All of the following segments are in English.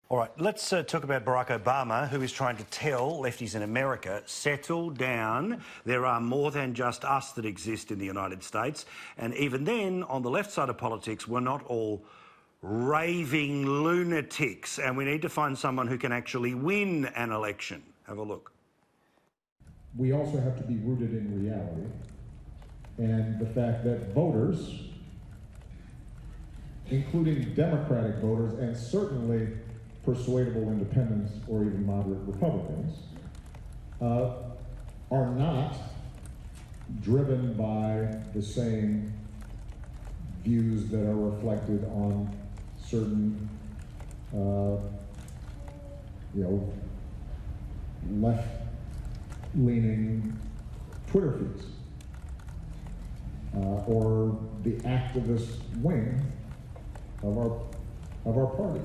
All right, let's talk about Barack Obama, who is trying to tell lefties in America, settle down. There are more than just us that exist in the United States. And even then, on the left side of politics, we're not all raving lunatics, and we need to find someone who can actually win an election. Have a look. We also have to be rooted in reality and the fact that voters, including Democratic voters and certainly persuadable independents or even moderate Republicans, are not driven by the same views that are reflected on certain, left-leaning Twitter feeds, or the activist wing of our party.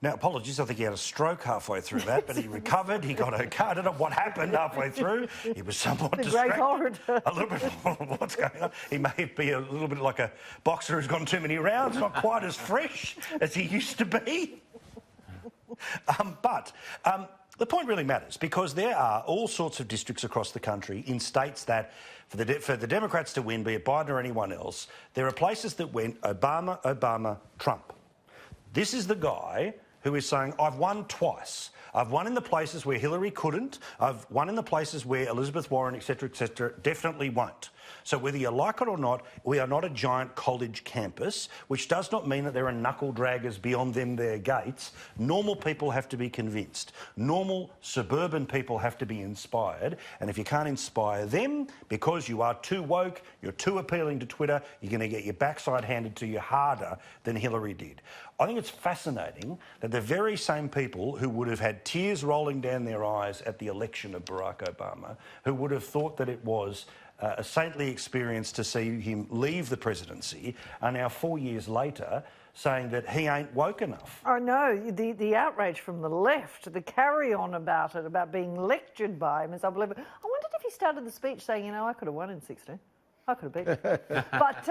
Now, apologies, I think he had a stroke halfway through that, but he recovered, he got okay. I don't know what happened halfway through. He was somewhat distracted. A little bit of what's going on. He may be a little bit like a boxer who's gone too many rounds, not quite as fresh as he used to be. But the point really matters, because there are all sorts of districts across the country in states that, for the Democrats to win, be it Biden or anyone else, there are places that went Obama, Obama, Trump. This is the guy who is saying, I've won twice. I've won in the places where Hillary couldn't. I've won in the places where Elizabeth Warren, etc., definitely won't. So whether you like it or not, we are not a giant college campus, which does not mean that there are knuckle draggers beyond their gates. Normal people have to be convinced. Normal suburban people have to be inspired. And if you can't inspire them because you are too woke, you're too appealing to Twitter, you're going to get your backside handed to you harder than Hillary did. I think it's fascinating that the very same people who would have had tears rolling down their eyes at the election of Barack Obama, who would have thought that it was a saintly experience to see him leave the presidency, are now 4 years later saying that he ain't woke enough. Oh no, the outrage from the left, the carry-on about it, about being lectured by him is unbelievable. I wondered if he started the speech saying, you know, I could have won in 16. I could have beaten. But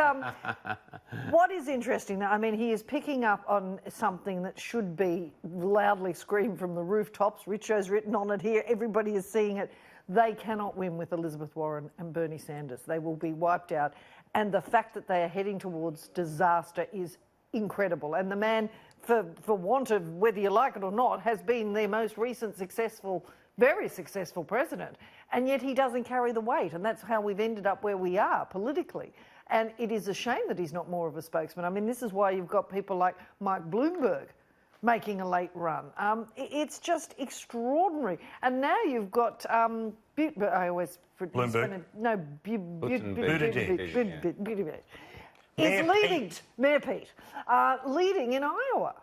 what is interesting, I mean, he is picking up on something that should be loudly screamed from the rooftops. Richo's written on it here. Everybody is seeing it. They cannot win with Elizabeth Warren and Bernie Sanders. They will be wiped out. And the fact that they are heading towards disaster is incredible. And the man, for want of whether you like it or not, has been their most recent successful, very successful president. And yet he doesn't carry the weight. And that's how we've ended up where we are politically. And it is a shame that he's not more of a spokesman. I mean, this is why you've got people like Mike Bloomberg making a late run. It's just extraordinary. And now you've got I always Bloomberg. No, Buttigieg. He's leading, Mayor Pete, leading in Iowa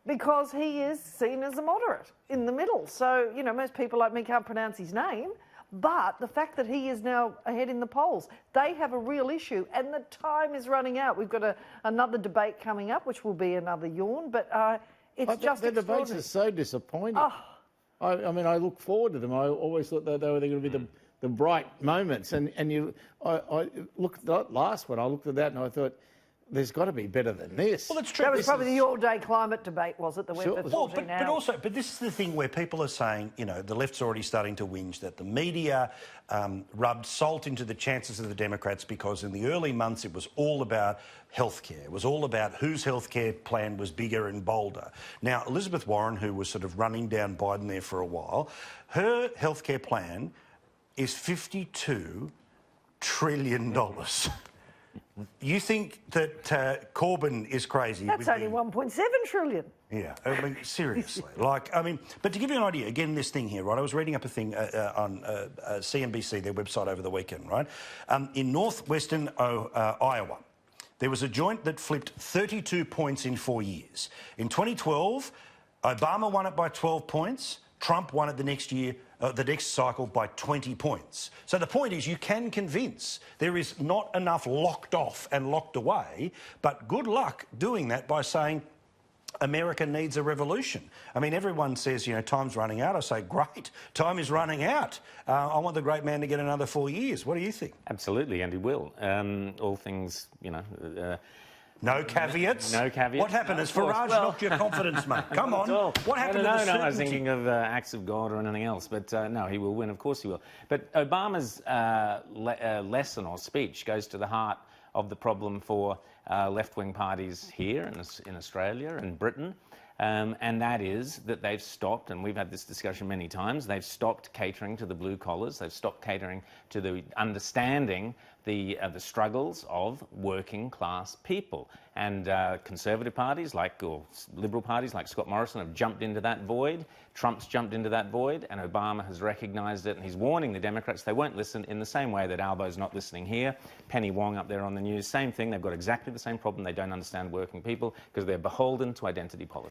because he is seen as a moderate in the middle. So, you know, most people like me can't pronounce his name, but the fact that he is now ahead in the polls, they have a real issue, and the time is running out. We've got another debate coming up, which will be another yawn, but it's just the debates are so disappointing. Oh. I mean, I look forward to them. I always thought that they were going to be the bright moments. And I looked at that last one. I looked at that and I thought, there's got to be better than this. Well, that's true. That was probably the all-day climate debate, was it? That went for 14 hours. But this is the thing where people are saying, you know, the left's already starting to whinge that the media rubbed salt into the chances of the Democrats because in the early months it was all about healthcare. It was all about whose healthcare plan was bigger and bolder. Now, Elizabeth Warren, who was sort of running down Biden there for a while, her healthcare plan is $52 trillion. You think that Corbyn is crazy? That's only 1.7 trillion. Yeah, I mean, seriously. But to give you an idea, again, this thing here, right? I was reading up a thing on CNBC, their website over the weekend, right? In northwestern Iowa, there was a joint that flipped 32 points in 4 years. In 2012, Obama won it by 12 points. Trump won it the next year, the next cycle by 20 points. So the point is you can convince. There is not enough locked off and locked away, but good luck doing that by saying America needs a revolution. I mean, everyone says, you know, time's running out. I say, great, time is running out. I want the great man to get another 4 years. What do you think? Absolutely, and he will. All things, you know... No caveats? No caveats. What happened? No, Has of course. Farage Well, knocked your confidence, mate? Come on. What happened no, to the I was certainty? thinking of acts of God or anything else. But no, he will win. Of course he will. But Obama's lesson or speech goes to the heart of the problem for left-wing parties here in Australia and Britain. And that is that they've stopped, and we've had this discussion many times, they've stopped catering to the blue collars, they've stopped catering to the understanding the struggles of working class people. And conservative parties or liberal parties like Scott Morrison have jumped into that void, Trump's jumped into that void, and Obama has recognised it, and he's warning the Democrats they won't listen in the same way that Albo's not listening here. Penny Wong up there on the news, same thing, they've got exactly the same problem, they don't understand working people because they're beholden to identity politics.